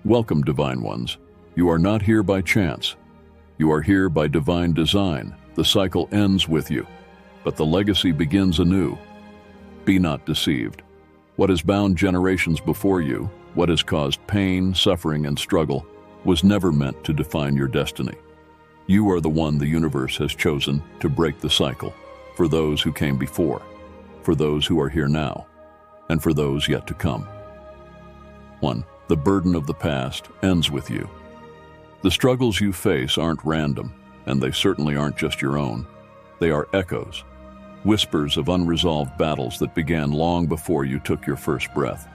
Welcome, Divine Ones. You are not here by chance. You are here by divine design. The cycle ends with you, but the legacy begins anew. Be not deceived. What has bound generations before you, what has caused pain, suffering, and struggle, was never meant to define your destiny. You are the one the universe has chosen to break the cycle, for those who came before, for those who are here now, and for those yet to come. 1. The burden of the past ends with you. The struggles you face aren't random, and they certainly aren't just your own. They are echoes, whispers of unresolved battles that began long before you took your first breath.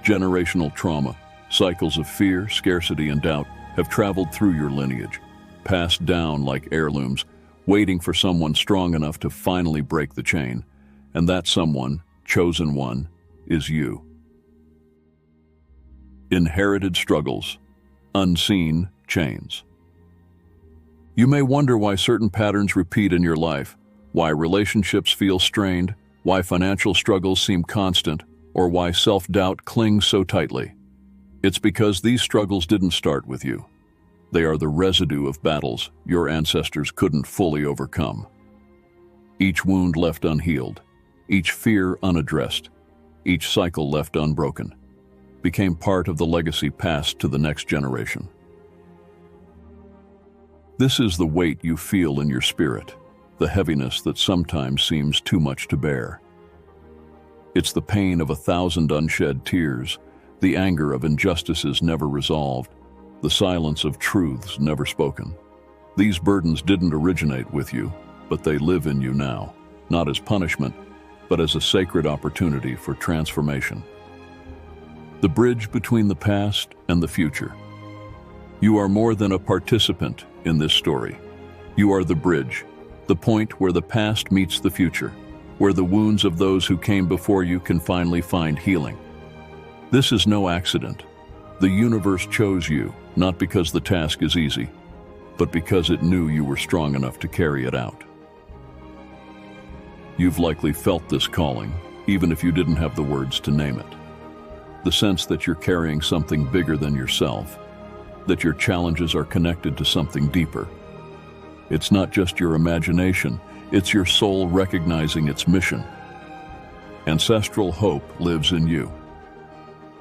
Generational trauma, cycles of fear, scarcity, and doubt have traveled through your lineage, passed down like heirlooms, waiting for someone strong enough to finally break the chain. And that someone, chosen one, is you. Inherited struggles, unseen chains. You may wonder why certain patterns repeat in your life, why relationships feel strained, why financial struggles seem constant, or why self-doubt clings so tightly. It's because these struggles didn't start with you. They are the residue of battles your ancestors couldn't fully overcome. Each wound left unhealed, each fear unaddressed, each cycle left unbroken, became part of the legacy passed to the next generation. This is the weight you feel in your spirit, the heaviness that sometimes seems too much to bear. It's the pain of 1,000 unshed tears, the anger of injustices never resolved, the silence of truths never spoken. These burdens didn't originate with you, but they live in you now, not as punishment, but as a sacred opportunity for transformation. The bridge between the past and the future. You are more than a participant in this story. You are the bridge, the point where the past meets the future, where the wounds of those who came before you can finally find healing. This is no accident. The universe chose you, not because the task is easy, but because it knew you were strong enough to carry it out. You've likely felt this calling, even if you didn't have the words to name it. The sense that you're carrying something bigger than yourself, that your challenges are connected to something deeper. It's not just your imagination, it's your soul recognizing its mission. Ancestral hope lives in you.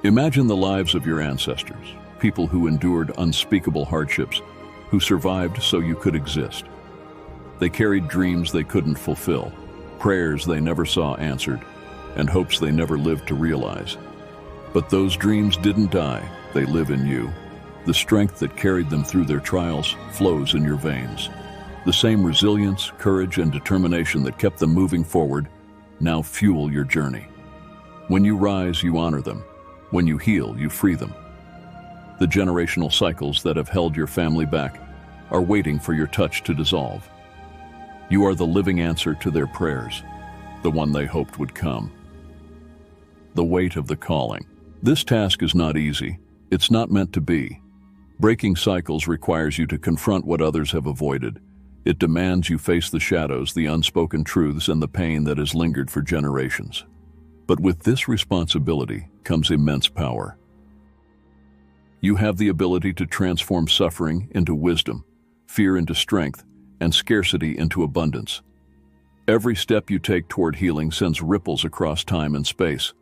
Imagine the lives of your ancestors, people who endured unspeakable hardships, who survived so you could exist. They carried dreams they couldn't fulfill, prayers they never saw answered, and hopes they never lived to realize. But those dreams didn't die, they live in you. The strength that carried them through their trials flows in your veins. The same resilience, courage, and determination that kept them moving forward now fuel your journey. When you rise, you honor them. When you heal, you free them. The generational cycles that have held your family back are waiting for your touch to dissolve. You are the living answer to their prayers, the one they hoped would come. The weight of the calling. This task is not easy. It's not meant to be. Breaking cycles requires you to confront what others have avoided. It demands you face the shadows, the unspoken truths, and the pain that has lingered for generations. But with this responsibility comes immense power. You have the ability to transform suffering into wisdom, fear into strength, and scarcity into abundance. Every step you take toward healing sends ripples across time and space,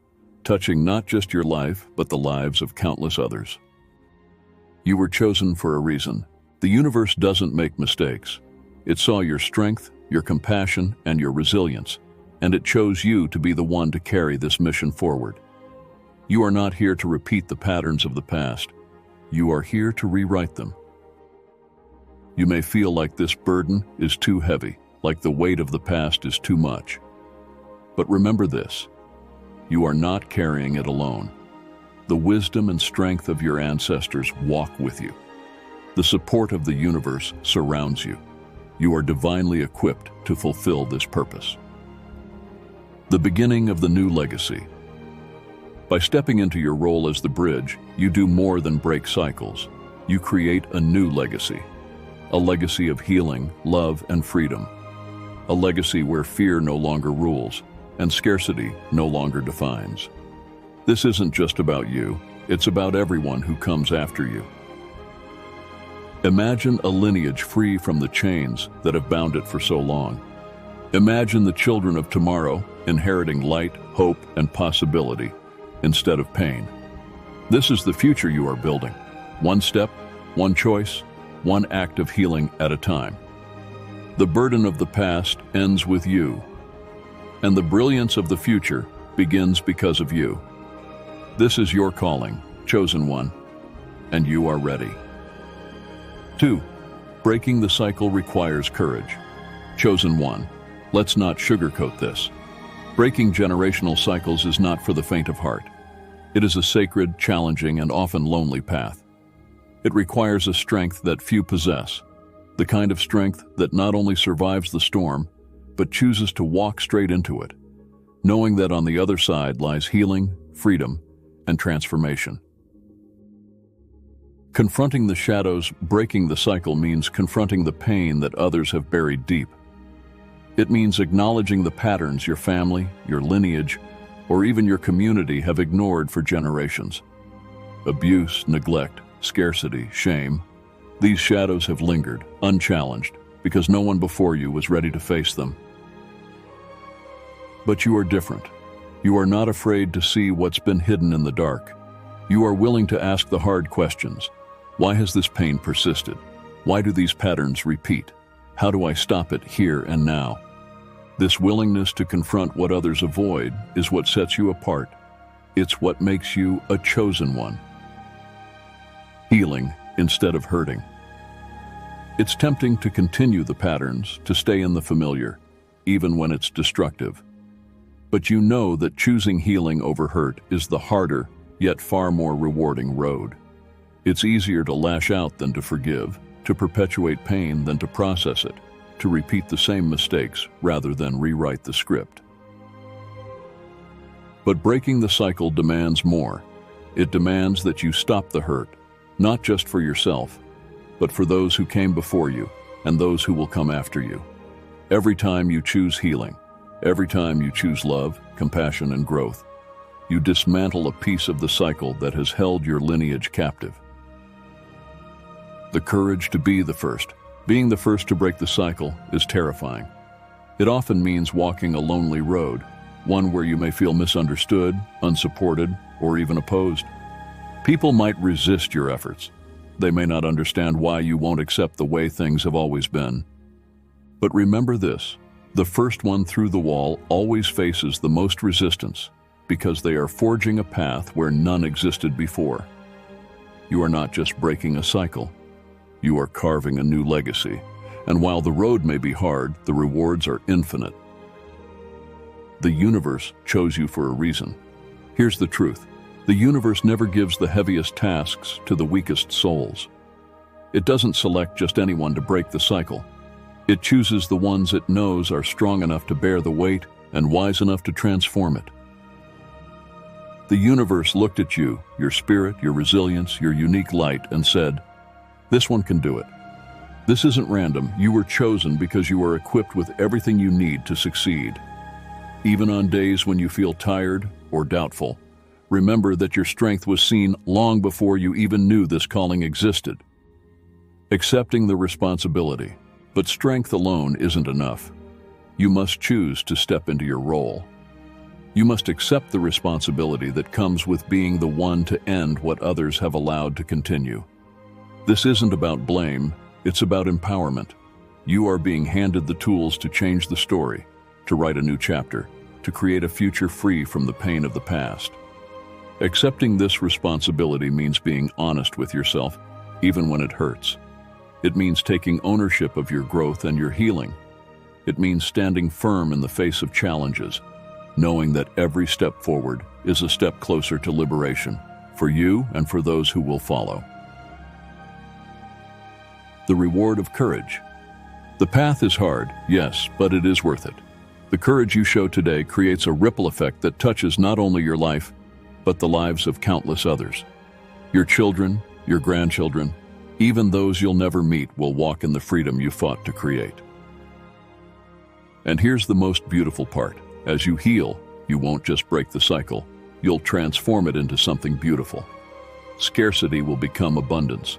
touching not just your life, but the lives of countless others. You were chosen for a reason. The universe doesn't make mistakes. It saw your strength, your compassion, and your resilience, and it chose you to be the one to carry this mission forward. You are not here to repeat the patterns of the past. You are here to rewrite them. You may feel like this burden is too heavy, like the weight of the past is too much. But remember this: you are not carrying it alone. The wisdom and strength of your ancestors walk with you. The support of the universe surrounds you. You are divinely equipped to fulfill this purpose. The beginning of the new legacy. By stepping into your role as the bridge, you do more than break cycles. You create a new legacy. A legacy of healing, love, and freedom. A legacy where fear no longer rules and scarcity no longer defines. This isn't just about you, it's about everyone who comes after you. Imagine a lineage free from the chains that have bound it for so long. Imagine the children of tomorrow inheriting light, hope, and possibility instead of pain. This is the future you are building. One step, one choice, one act of healing at a time. The burden of the past ends with you, and the brilliance of the future begins because of you. This is your calling, chosen one, and you are ready. 2. Breaking the cycle requires courage. Chosen one, let's not sugarcoat this. Breaking generational cycles is not for the faint of heart. It is a sacred, challenging, and often lonely path. It requires a strength that few possess, the kind of strength that not only survives the storm, but chooses to walk straight into it, knowing that on the other side lies healing, freedom, and transformation. Confronting the shadows, breaking the cycle means confronting the pain that others have buried deep. It means acknowledging the patterns your family, your lineage, or even your community have ignored for generations. Abuse, neglect, scarcity, shame. These shadows have lingered, unchallenged, because no one before you was ready to face them. But you are different. You are not afraid to see what's been hidden in the dark. You are willing to ask the hard questions. Why has this pain persisted? Why do these patterns repeat? How do I stop it here and now? This willingness to confront what others avoid is what sets you apart. It's what makes you a chosen one. Healing instead of hurting. It's tempting to continue the patterns, to stay in the familiar, even when it's destructive. But you know that choosing healing over hurt is the harder, yet far more rewarding road. It's easier to lash out than to forgive, to perpetuate pain than to process it, to repeat the same mistakes rather than rewrite the script. But breaking the cycle demands more. It demands that you stop the hurt, not just for yourself, but for those who came before you and those who will come after you. Every time you choose healing, every time you choose love, compassion, and growth, you dismantle a piece of the cycle that has held your lineage captive. The courage to be the first. Being the first to break the cycle is terrifying. It often means walking a lonely road, one where you may feel misunderstood, unsupported, or even opposed. People might resist your efforts. They may not understand why you won't accept the way things have always been. But remember this, the first one through the wall always faces the most resistance because they are forging a path where none existed before. You are not just breaking a cycle. You are carving a new legacy. And while the road may be hard, the rewards are infinite. The universe chose you for a reason. Here's the truth. The universe never gives the heaviest tasks to the weakest souls. It doesn't select just anyone to break the cycle. It chooses the ones it knows are strong enough to bear the weight and wise enough to transform it. The universe looked at you, your spirit, your resilience, your unique light, and said, "This one can do it." This isn't random. You were chosen because you are equipped with everything you need to succeed. Even on days when you feel tired or doubtful, remember that your strength was seen long before you even knew this calling existed. Accepting the responsibility, but strength alone isn't enough. You must choose to step into your role. You must accept the responsibility that comes with being the one to end what others have allowed to continue. This isn't about blame, it's about empowerment. You are being handed the tools to change the story, to write a new chapter, to create a future free from the pain of the past. Accepting this responsibility means being honest with yourself, even when it hurts. It means taking ownership of your growth and your healing. It means standing firm in the face of challenges, knowing that every step forward is a step closer to liberation, for you and for those who will follow. The reward of courage. The path is hard, yes, but it is worth it. The courage you show today creates a ripple effect that touches not only your life, but the lives of countless others. Your children, your grandchildren, even those you'll never meet will walk in the freedom you fought to create. And here's the most beautiful part. As you heal, you won't just break the cycle, you'll transform it into something beautiful. Scarcity will become abundance.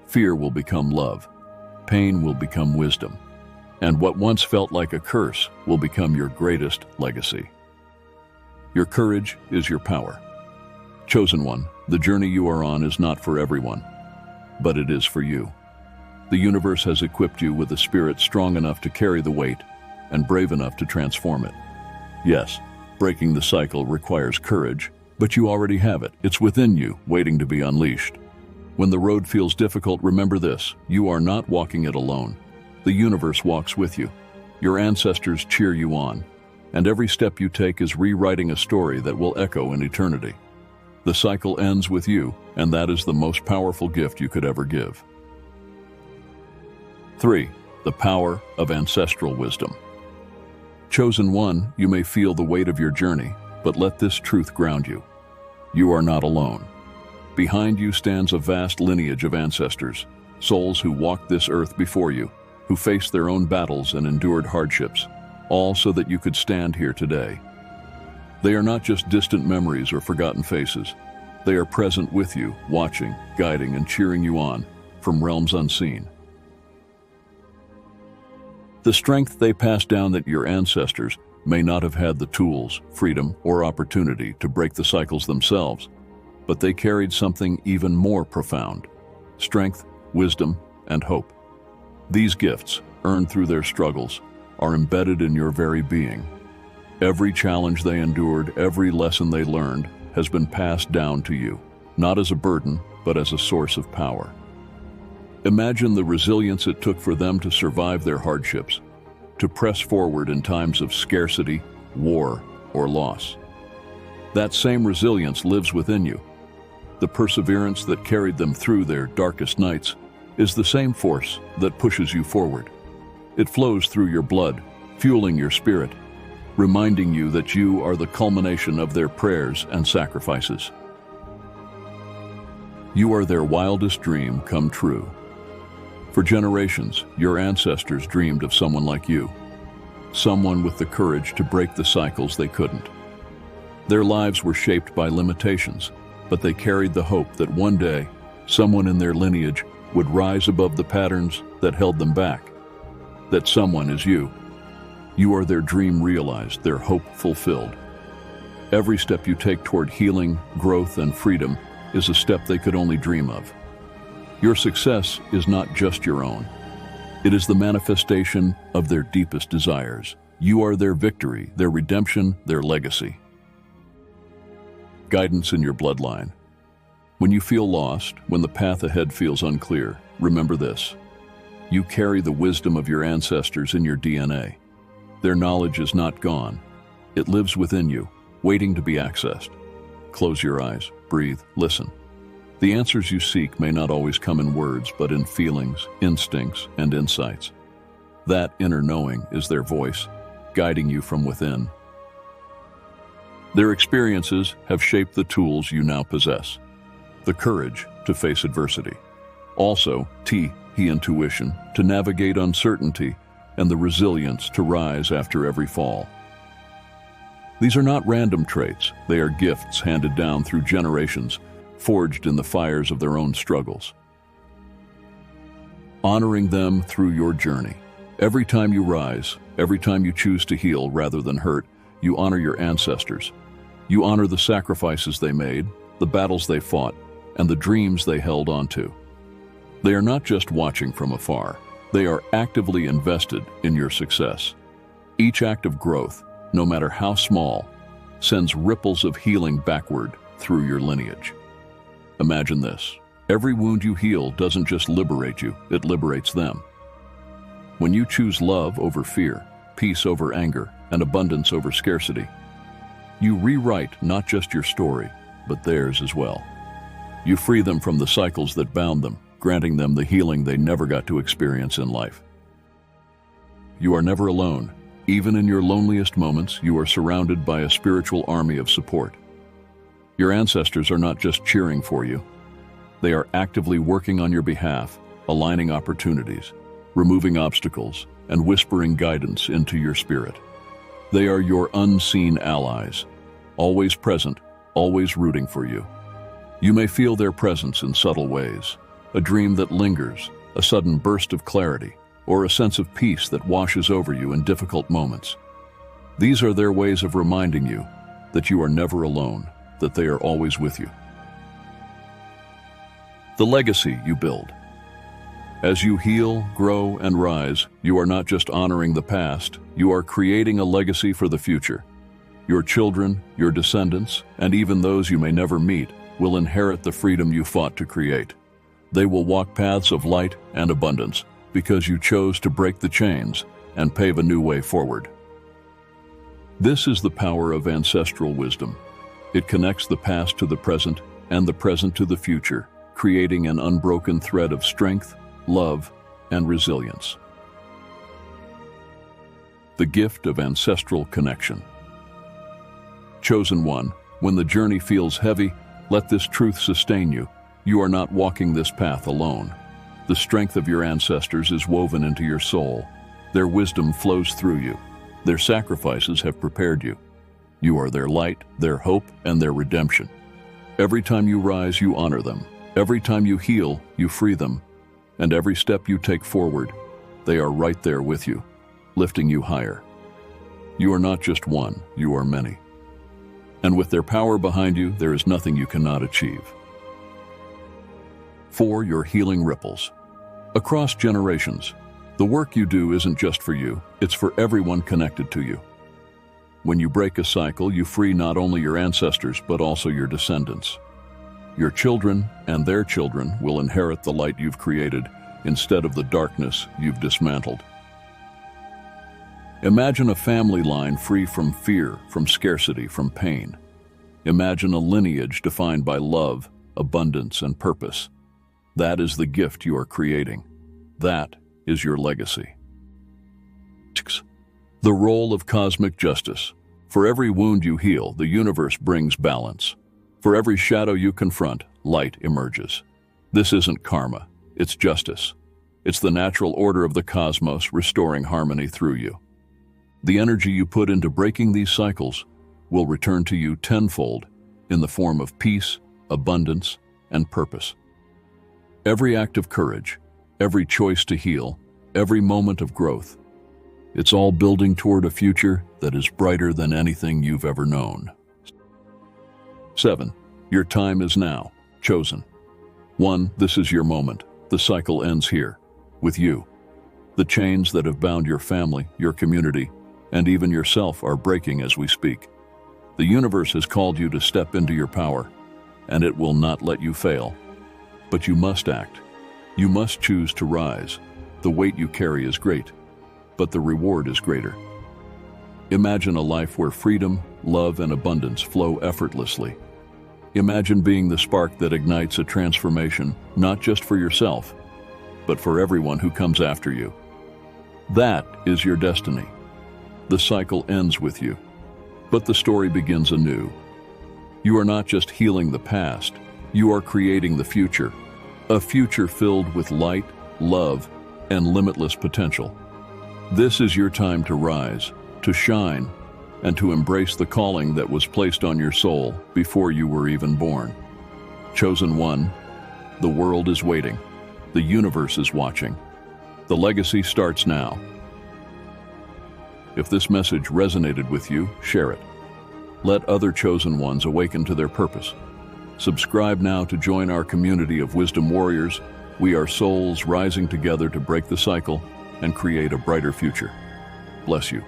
Fear will become love. Pain will become wisdom. And what once felt like a curse will become your greatest legacy. Your courage is your power. Chosen one, the journey you are on is not for everyone, but it is for you. The universe has equipped you with a spirit strong enough to carry the weight and brave enough to transform it. Yes, breaking the cycle requires courage, but you already have it. It's within you, waiting to be unleashed. When the road feels difficult, remember this: you are not walking it alone. The universe walks with you. Your ancestors cheer you on, and every step you take is rewriting a story that will echo in eternity. The cycle ends with you, and that is the most powerful gift you could ever give. 3. The power of ancestral wisdom. Chosen one, you may feel the weight of your journey, but let this truth ground you. You are not alone. Behind you stands a vast lineage of ancestors, souls who walked this earth before you, who faced their own battles and endured hardships, all so that you could stand here today. They are not just distant memories or forgotten faces. They are present with you, watching, guiding, and cheering you on from realms unseen. The strength they passed down that your ancestors may not have had the tools, freedom, or opportunity to break the cycles themselves, but they carried something even more profound: strength, wisdom, and hope. These gifts, earned through their struggles, are embedded in your very being. Every challenge they endured, every lesson they learned, has been passed down to you, not as a burden, but as a source of power. Imagine the resilience it took for them to survive their hardships, to press forward in times of scarcity, war, or loss. That same resilience lives within you. The perseverance that carried them through their darkest nights is the same force that pushes you forward. It flows through your blood, fueling your spirit, reminding you that you are the culmination of their prayers and sacrifices. You are their wildest dream come true. For generations, your ancestors dreamed of someone like you, someone with the courage to break the cycles they couldn't. Their lives were shaped by limitations, but they carried the hope that one day, someone in their lineage would rise above the patterns that held them back. That someone is you. You are their dream realized, their hope fulfilled. Every step you take toward healing, growth, and freedom is a step they could only dream of. Your success is not just your own. It is the manifestation of their deepest desires. You are their victory, their redemption, their legacy. Guidance in your bloodline. When you feel lost, when the path ahead feels unclear, remember this: you carry the wisdom of your ancestors in your DNA. Their knowledge is not gone. It lives within you, waiting to be accessed. Close your eyes, breathe, listen. The answers you seek may not always come in words, but in feelings, instincts, and insights. That inner knowing is their voice, guiding you from within. Their experiences have shaped the tools you now possess: the courage to face adversity, also intuition to navigate uncertainty, and the resilience to rise after every fall. These are not random traits. They are gifts handed down through generations, forged in the fires of their own struggles. Honoring them through your journey. Every time you rise, every time you choose to heal rather than hurt, you honor your ancestors. You honor the sacrifices they made, the battles they fought, and the dreams they held onto. They are not just watching from afar. They are actively invested in your success. Each act of growth, no matter how small, sends ripples of healing backward through your lineage. Imagine this: every wound you heal doesn't just liberate you, it liberates them. When you choose love over fear, peace over anger, and abundance over scarcity, you rewrite not just your story, but theirs as well. You free them from the cycles that bound them, granting them the healing they never got to experience in life. You are never alone. Even in your loneliest moments, you are surrounded by a spiritual army of support. Your ancestors are not just cheering for you. They are actively working on your behalf, aligning opportunities, removing obstacles, and whispering guidance into your spirit. They are your unseen allies, always present, always rooting for you. You may feel their presence in subtle ways, a dream that lingers, a sudden burst of clarity, or a sense of peace that washes over you in difficult moments. These are their ways of reminding you that you are never alone, that they are always with you. The legacy you build. As you heal, grow, and rise, you are not just honoring the past, you are creating a legacy for the future. Your children, your descendants, and even those you may never meet will inherit the freedom you fought to create. They will walk paths of light and abundance because you chose to break the chains and pave a new way forward. This is the power of ancestral wisdom. It connects the past to the present and the present to the future, creating an unbroken thread of strength, love, and resilience. The gift of ancestral connection. Chosen one, when the journey feels heavy, let this truth sustain you. You are not walking this path alone. The strength of your ancestors is woven into your soul. Their wisdom flows through you. Their sacrifices have prepared you. You are their light, their hope, and their redemption. Every time you rise, you honor them. Every time you heal, you free them. And every step you take forward, they are right there with you, lifting you higher. You are not just one, you are many. And with their power behind you, there is nothing you cannot achieve. 4. Your healing ripples. Across generations, the work you do isn't just for you, it's for everyone connected to you. When you break a cycle, you free not only your ancestors, but also your descendants. Your children and their children will inherit the light you've created instead of the darkness you've dismantled. Imagine a family line free from fear, from scarcity, from pain. Imagine a lineage defined by love, abundance, and purpose. That is the gift you are creating. That is your legacy. 6. The role of cosmic justice. For every wound you heal, the universe brings balance. For every shadow you confront, light emerges. This isn't karma, it's justice. It's the natural order of the cosmos restoring harmony through you. The energy you put into breaking these cycles will return to you tenfold in the form of peace, abundance, and purpose. Every act of courage, every choice to heal, every moment of growth, it's all building toward a future that is brighter than anything you've ever known. 7. Your time is now. Chosen. 1. This is your moment. The cycle ends here, with you. The chains that have bound your family, your community, and even yourself are breaking as we speak. The universe has called you to step into your power, and it will not let you fail. But you must act. You must choose to rise. The weight you carry is great, but the reward is greater. Imagine a life where freedom, love, and abundance flow effortlessly. Imagine being the spark that ignites a transformation, not just for yourself, but for everyone who comes after you. That is your destiny. The cycle ends with you, but the story begins anew. You are not just healing the past, you are creating the future, a future filled with light, love, and limitless potential. This is your time to rise, to shine, and to embrace the calling that was placed on your soul before you were even born. Chosen one, the world is waiting. The universe is watching. The legacy starts now. If this message resonated with you, share it. Let other chosen ones awaken to their purpose. Subscribe now to join our community of wisdom warriors. We are souls rising together to break the cycle and create a brighter future. Bless you.